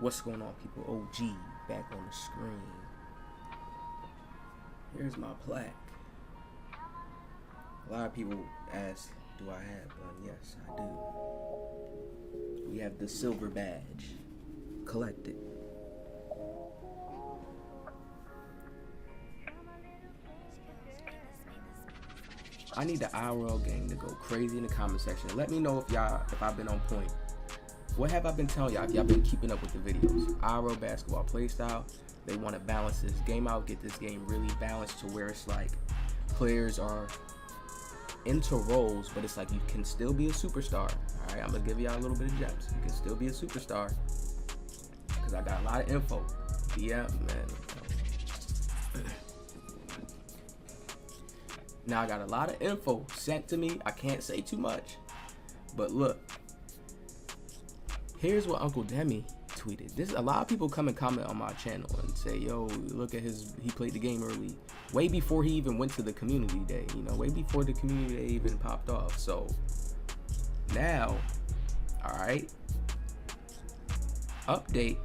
What's going on, people? OG back on the screen. Here's my plaque. A lot of people ask, do I have one? Yes, I do. We have the silver badge. Collect it. I need the IRL gang to go crazy in the comment section. Let me know if I've been on point. What have I been telling y'all? If y'all been keeping up with the videos? IRL basketball playstyle. They want to balance this game out, get this game really balanced to where it's like players are into roles, but it's like you can still be a superstar. All right, I'm gonna give y'all a little bit of gems. You can still be a superstar because I got a lot of info. Yeah, man. Now I got a lot of info sent to me. I can't say too much, but look. Here's what Uncle Demi tweeted. A lot of people come and comment on my channel and say, yo, look at he played the game early. Way before he even went to the community day, way before the community day even popped off. So now, all right, update,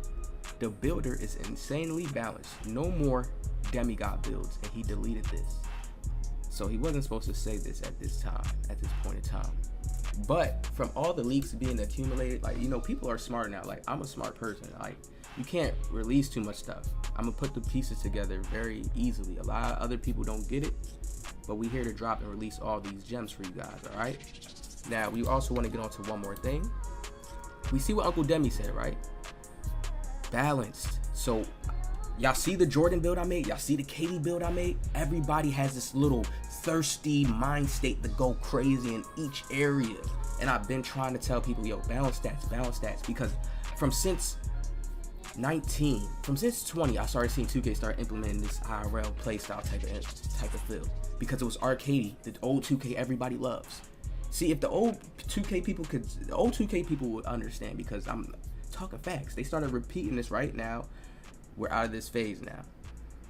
the builder is insanely balanced. No more demigod builds, and he deleted this. So he wasn't supposed to say this at this point in time. But from all the leaks being accumulated, people are smart now. Like, I'm a smart person. Like, you can't release too much stuff. I'm gonna put the pieces together very easily. A lot of other people don't get it, but we here to drop and release all these gems for you guys. All right. Now we also want to get on to one more thing. We see what Uncle Demi said, right? Balanced. So y'all see the Jordan build I made? Y'all see the KD build I made? Everybody has this little thirsty mind state to go crazy in each area. And I've been trying to tell people, yo, balance stats, because since 20, I started seeing 2K start implementing this IRL playstyle type of feel, because it was arcadey, the old 2K everybody loves. See, if the old 2K people would understand, because I'm talking facts. They started repeating this right now. We're out of this phase now.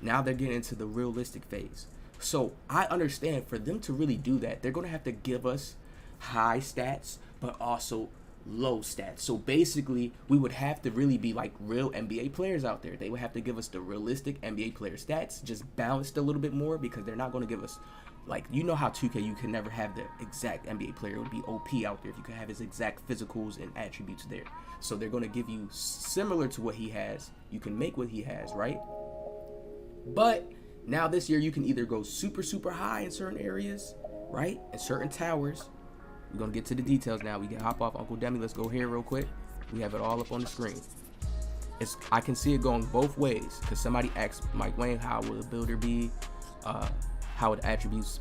Now they're getting into the realistic phase. So I understand, for them to really do that, they're going to have to give us high stats, but also low stats. So basically, we would have to really be like real NBA players out there. They would have to give us the realistic NBA player stats, just balanced a little bit more, because they're not going to give us, how 2K, you can never have the exact NBA player. It would be OP out there if you could have his exact physicals and attributes there. So they're going to give you similar to what he has. You can make what he has, right? But now this year, you can either go super, super high in certain areas, right? In certain towers. We're going to get to the details now. We can hop off Uncle Demi. Let's go here real quick. We have it all up on the screen. I can see it going both ways, because somebody asked Mike Wayne, how will the builder be? How would attributes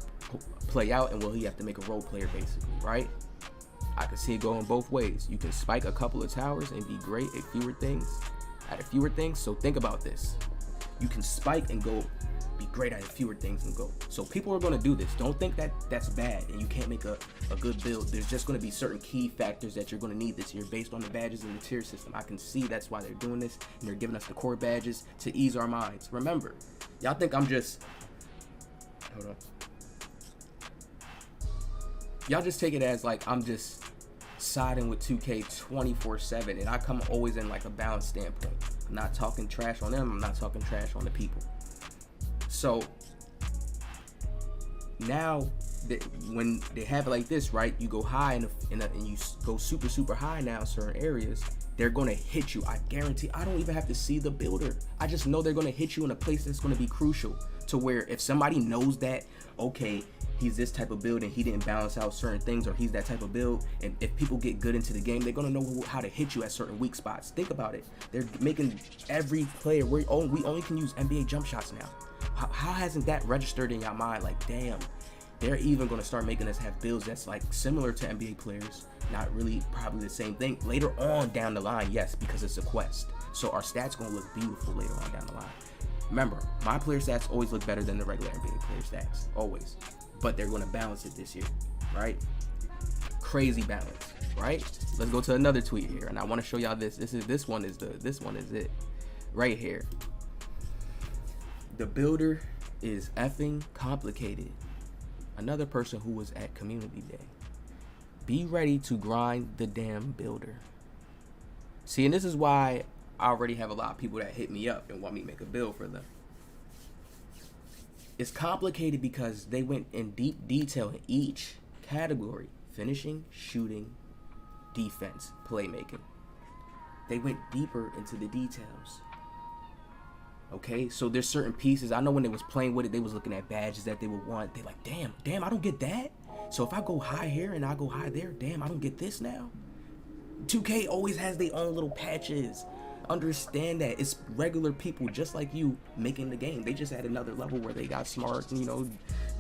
play out? And will he have to make a role player, basically, right? I can see it going both ways. You can spike a couple of towers and be great at fewer things. So think about this. You can spike and go be great at fewer things and go. So people are going to do this. Don't think that that's bad and you can't make a good build. There's just going to be certain key factors that you're going to need this year based on the badges and the tier system. I can see that's why they're doing this, and they're giving us the core badges to ease our minds. Remember, y'all think I'm just... Hold on. Y'all just take it as I'm just siding with 2K 24/7, and I come always in a balanced standpoint. I'm not talking trash on them. I'm not talking trash on the people. So now when they have it like this, right? You go high and you go super, super high now in certain areas. They're going to hit you. I guarantee. I don't even have to see the builder. I just know they're going to hit you in a place that's going to be crucial, to where if somebody knows that, okay, he's this type of build and he didn't balance out certain things, or he's that type of build, and if people get good into the game, they're going to know how to hit you at certain weak spots. Think about it. They're making every player, we only can use NBA jump shots now. How hasn't that registered in your mind? Damn, they're even going to start making us have builds that's similar to NBA players. Not really probably the same thing. Later on down the line, yes, because it's a quest. So our stats going to look beautiful later on down the line. Remember, my player stats always look better than the regular NBA player stats. Always. But they're going to balance it this year, right? Crazy balance, right? Let's go to another tweet here, and I want to show y'all this. This one is it. Right here. The builder is effing complicated. Another person who was at community day. Be ready to grind the damn builder. See, and this is why I already have a lot of people that hit me up and want me to make a build for them. It's complicated because they went in deep detail in each category: finishing, shooting, defense, playmaking. They went deeper into the details. Okay, so there's certain pieces. I know when they was playing with it, they was looking at badges that they would want. They like, damn, I don't get that. So if I go high here and I go high there, damn, I don't get this now. 2K always has their own little patches. Understand that it's regular people just like you making the game. They just at another level where they got smart and, you know,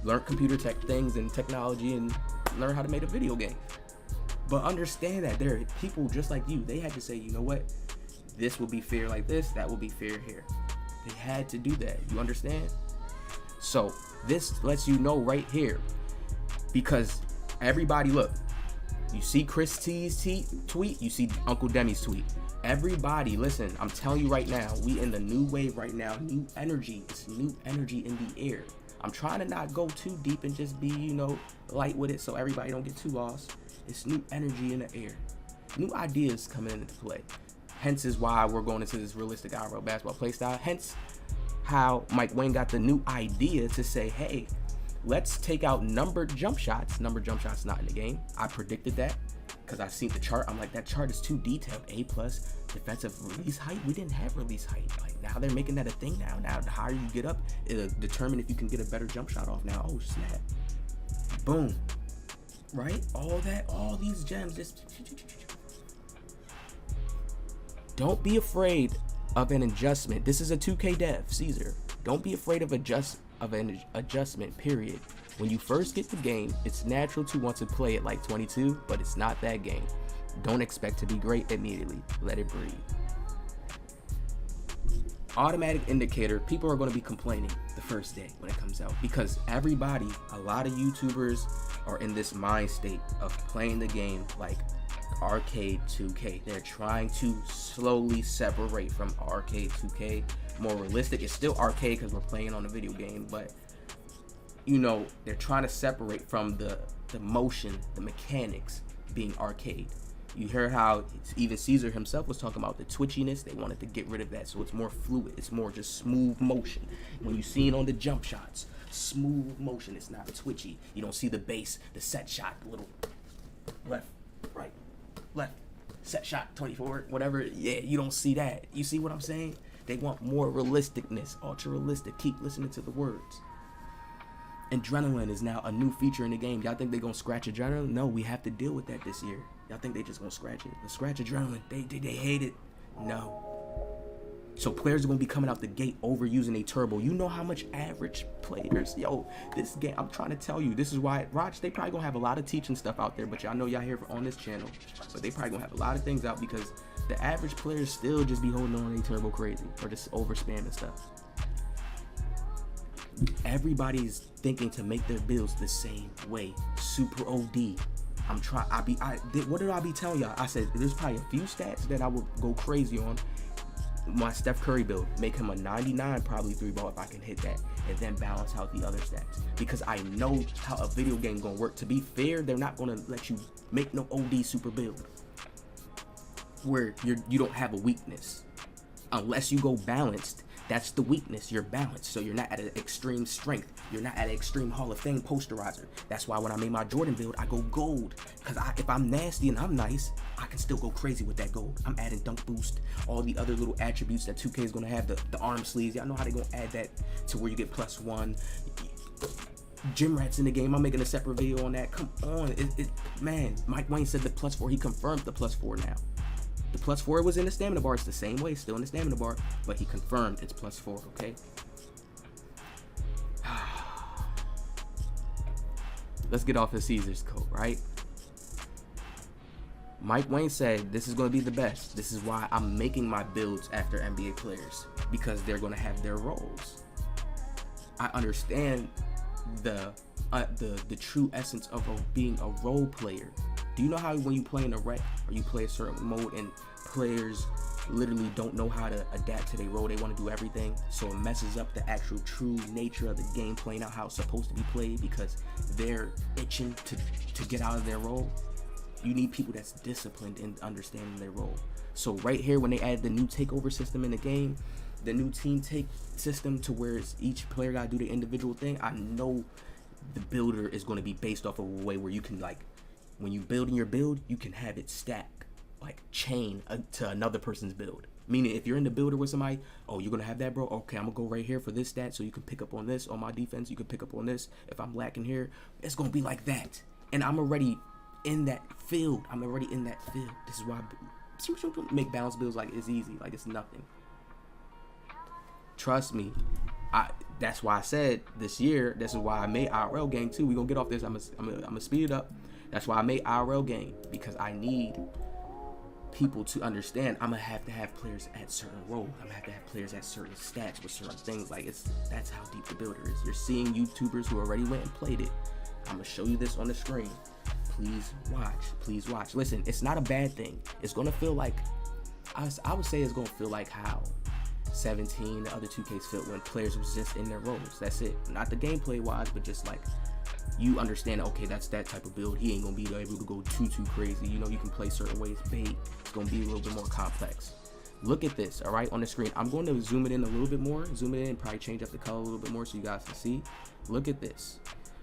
learn computer tech things and technology and learn how to make a video game. But understand that there are people just like you. They had to say, you know what? This will be fair like this. That will be fair here. They had to do that. You understand? So this lets you know right here, because everybody, look, you see Chris T's tweet, you see Uncle Demi's tweet. Everybody, listen, I'm telling you right now, we in the new wave right now. New energy. It's new energy in the air. I'm trying to not go too deep and just be, you know, light with it so everybody don't get too lost. It's new energy in the air. New ideas coming into play. Hence is why we're going into this realistic IRL basketball playstyle. Hence how Mike Wayne got the new idea to say, hey, let's take out numbered jump shots. Numbered jump shots not in the game. I predicted that because I seen the chart. I'm like, that chart is too detailed. A+ defensive release height. We didn't have release height. Like, now they're making that a thing now. Now the higher you get up, it'll determine if you can get a better jump shot off now. Oh snap. Boom. Right? All these gems just... Don't be afraid of an adjustment. This is a 2K dev, Caesar. Don't be afraid of an adjustment, period. When you first get the game, it's natural to want to play it like 22, but it's not that game. Don't expect to be great immediately. Let it breathe. Automatic indicator, people are going to be complaining the first day when it comes out, because everybody, a lot of YouTubers are in this mind state of playing the game like arcade 2K. They're trying to slowly separate from arcade 2K. More realistic. It's still arcade because we're playing on a video game, but you know, they're trying to separate from the motion, the mechanics being arcade. You heard how even Caesar himself was talking about the twitchiness. They wanted to get rid of that, so it's more fluid. It's more just smooth motion. When you see it on the jump shots, smooth motion. It's not twitchy. You don't see the base, the set shot, the little left, right, left, set shot, 24, whatever. Yeah, you don't see that. You see what I'm saying? They want more realisticness, ultra realistic. Keep listening to the words. Adrenaline is now a new feature in the game. Y'all think they gonna scratch adrenaline? No, we have to deal with that this year. Y'all think they just gonna scratch it? The scratch adrenaline, they hate it. No. So players are gonna be coming out the gate overusing a turbo. You know how much average players, yo, this game, I'm trying to tell you, this is why, Raj, they probably gonna have a lot of teaching stuff out there, but y'all know y'all here on this channel, but they probably gonna have a lot of things out because the average players still just be holding on to a turbo crazy or just over spamming stuff. Everybody's thinking to make their builds the same way. Super OD. What did I be telling y'all? I said there's probably a few stats that I would go crazy on. My Steph Curry build, make him a 99 probably 3-ball if I can hit that, and then balance out the other stats, because I know how a video game gonna work. To be fair, they're not gonna let you make no OD super build where you don't have a weakness unless you go balanced. That's the weakness. You're balanced, so you're not at an extreme strength. You're not at an extreme Hall of Fame posterizer. That's why when I made my Jordan build, I go gold. Because if I'm nasty and I'm nice, I can still go crazy with that gold. I'm adding dunk boost, all the other little attributes that 2K is going to have, the arm sleeves. Y'all know how they're going to add that to where you get +1. Gym rats in the game. I'm making a separate video on that. Come on. Man, Mike Wayne said the +4. He confirmed the +4 now. The +4 was in the stamina bar. It's the same way, still in the stamina bar, but he confirmed it's +4, okay? Let's get off of Caesar's coat, right? Mike Wayne said this is going to be the best. This is why I'm making my builds after NBA players, because they're going to have their roles. I understand the true essence of being a role player. Do you know how when you play in a rec or you play a certain mode and players literally don't know how to adapt to their role? They want to do everything, so it messes up the actual true nature of the game playing out how it's supposed to be played because they're itching to get out of their role. You need people that's disciplined in understanding their role. So right here, when they add the new takeover system in the game, the new team take system to where it's each player gotta do the individual thing, I know the builder is going to be based off of a way where you can, like, when you building your build, you can have it stack, like chain to another person's build. Meaning, if you're in the builder with somebody, oh, you're going to have that, bro? Okay, I'm going to go right here for this stat so you can pick up on this. On my defense, you can pick up on this. If I'm lacking here, it's going to be like that. And I'm already in that field. This is why make balance builds like it's easy. Like, it's nothing. Trust me. That's why I said this year, this is why I made IRL game too. We're going to get off this. I'm gonna speed it up. That's why I made IRL game, because I need people to understand I'm going to have players at certain roles. I'm going to have players at certain stats with certain things. Like, that's how deep the builder is. You're seeing YouTubers who already went and played it. I'm going to show you this on the screen. Please watch. Listen, it's not a bad thing. It's going to feel like, I would say it's going to feel like how 17, the other 2Ks felt when players was just in their roles. That's it. Not the gameplay wise, but just like, you understand, okay, that's that type of build. He ain't gonna be able to go too crazy. You know, you can play certain ways. Bait, it's gonna be a little bit more complex. Look at this, all right, on the screen. I'm going to zoom it in a little bit more. Zoom it in and probably change up the color a little bit more so you guys can see. Look at this.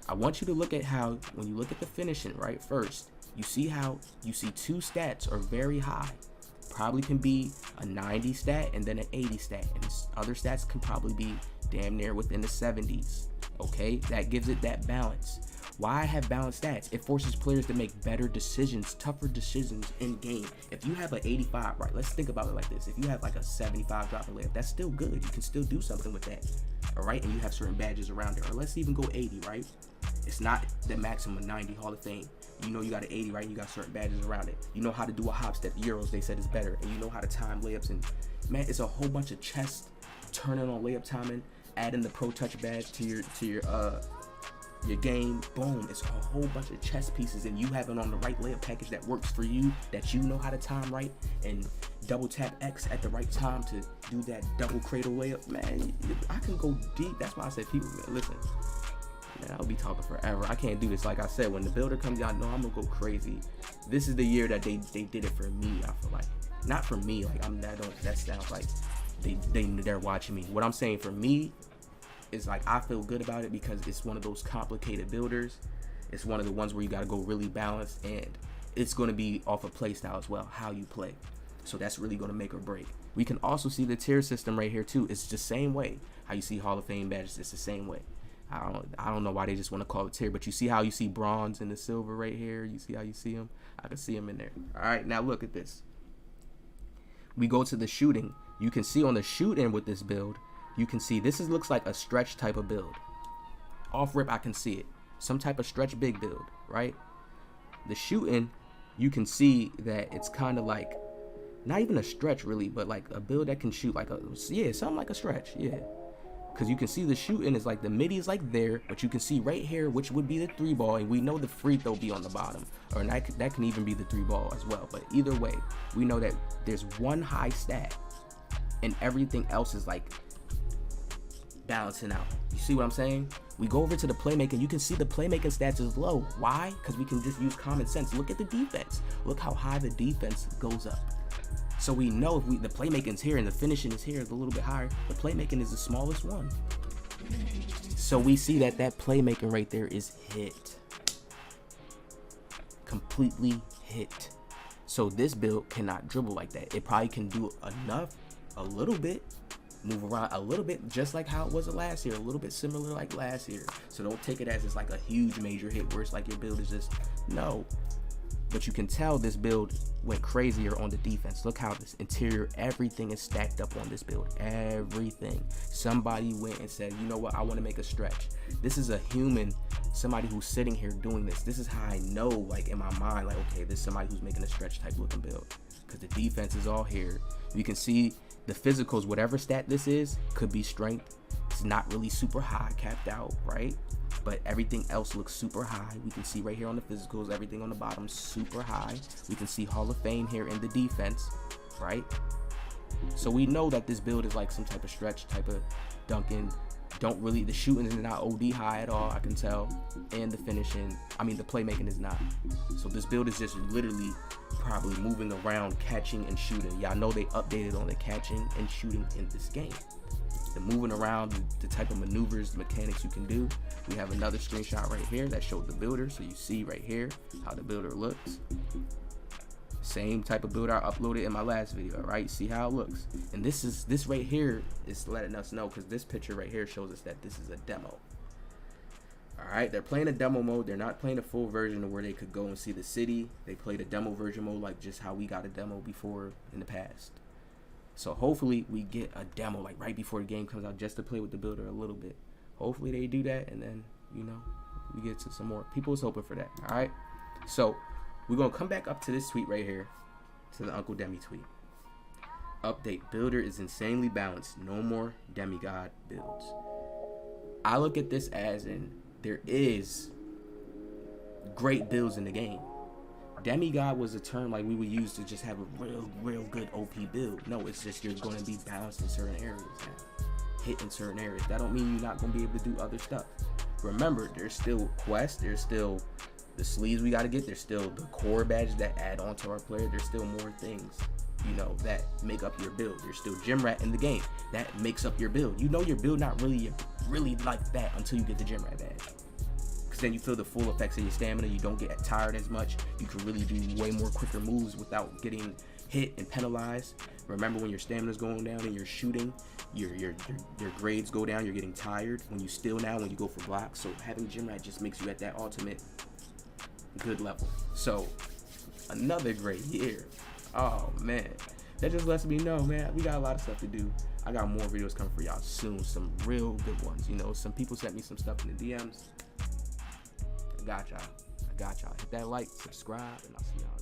I want you to look at how, when you look at the finishing, right, first, you see how you see two stats are very high. Probably can be a 90 stat and then an 80 stat, and other stats can probably be damn near within the 70s. Okay, that gives it that balance. Why I have balanced stats? It forces players to make better decisions, tougher decisions in game. If you have an 85, right, let's think about it like this. If you have like a 75 dropping layup, that's still good. You can still do something with that, all right? And you have certain badges around it. Or let's even go 80, right? It's not the maximum 90 Hall of Fame. You know you got an 80, right? You got certain badges around it. You know how to do a hop step. Euros, they said, is better. And you know how to time layups. And man, it's a whole bunch of chess turning on layup timing, adding the pro touch badge to your game. Boom, it's a whole bunch of chess pieces, and you have it on the right layup package that works for you, that you know how to time right, and double tap X at the right time to do that double cradle layup. Man, I can go deep. That's why I said, people, man, listen, man, I'll be talking forever. I can't do this. Like I said, when the builder comes out, no, I'm gonna go crazy. This is the year that they did it for me. I feel like, not for me, like that sounds like they're watching me. What I'm saying for me is, like, I feel good about it because it's one of those complicated builders. It's one of the ones where you got to go really balanced, and it's going to be off of play style as well, how you play. So that's really going to make or break. We can also see the tier system right here too. It's the same way how you see Hall of Fame badges. It's the same way. I don't know why they just want to call it tier, but you see how you see bronze and the silver right here. You see how you see them? I can see them in there. All right, now look at this. We go to the shooting. You can see on the shoot in with this build, you can see this looks like a stretch type of build. Off rip, I can see it. Some type of stretch big build, right? The shooting, you can see that it's kind of like, not even a stretch really, but like a build that can shoot like something like a stretch, yeah. Because you can see the shooting is like, the midi is like there, but you can see right here, which would be the 3-ball, and we know the free throw be on the bottom, or that can even be the 3-ball as well. But either way, we know that there's one high stat, and everything else is like balancing out. You see what I'm saying? We go over to the playmaking. You can see the playmaking stats is low. Why? Because we can just use common sense. Look at the defense. Look how high the defense goes up. So we know if the playmaking's here and the finishing is here, is a little bit higher. The playmaking is the smallest one. So we see that playmaking right there is hit. Completely hit. So this build cannot dribble like that. It probably can do enough, a little bit, move around a little bit, just like how it was last year, a little bit similar like last year. So don't take it as it's like a huge major hit where it's like your build is just, no. But you can tell this build went crazier on the defense. Look how this interior, everything is stacked up on this build. Everything. Somebody went and said, you know what, I want to make a stretch. This is a human, somebody who's sitting here doing this. This is how I know, like in my mind, like, okay, this is somebody who's making a stretch type looking build. Because the defense is all here. You can see the physicals, whatever stat this is, could be strength. It's not really super high, capped out, right? But everything else looks super high. We can see right here on the physicals, everything on the bottom super high. We can see Hall of Fame here in the defense, right? So we know that this build is like some type of stretch, type of dunking, The shooting is not OD high at all, I can tell, and the finishing, the playmaking is not. So this build is just literally probably moving around, catching and shooting. Y'all know they updated on the catching and shooting in this game. The moving around, the type of maneuvers, the mechanics you can do. We have another screenshot right here that showed the builder, so you see right here how the builder looks. Same type of builder I uploaded in my last video, right? See how it looks. And this right here is letting us know, because this picture right here shows us that this is a demo. All right, they're playing a demo mode. They're not playing a full version of where they could go and see the city. They played a demo version mode, like just how we got a demo before in the past. So hopefully we get a demo like right before the game comes out, just to play with the builder a little bit. Hopefully they do that, and then, you know, we get to some more. People is hoping for that. All right, so we're gonna come back up to this tweet right here, to the Uncle Demi tweet. Update: builder is insanely balanced. No more demigod builds. I look at this as in there is great builds in the game. Demigod was a term like we would use to just have a real good OP build. No, it's just you're going to be balanced in certain areas now. Hit in certain areas. That don't mean you're not going to be able to do other stuff. Remember, there's still quests. There's still the sleeves we got to get. There's still the core badges that add on to our player. There's still more things, you know, that make up your build. There's still gym rat in the game that makes up your build. You know your build not really like that until you get the gym rat badge. Because then you feel the full effects of your stamina. You don't get tired as much. You can really do way more quicker moves without getting hit and penalized. Remember, when your stamina's going down and you're shooting, your grades go down. You're getting tired when you steal now, when you go for blocks. So having gym rat just makes you at that ultimate good level. So another great year. Oh man, that just lets me know, man, we got a lot of stuff to do. I got more videos coming for y'all soon, some real good ones. You know, some people sent me some stuff in the DMs. I got y'all. Hit that like, subscribe, and I'll see y'all.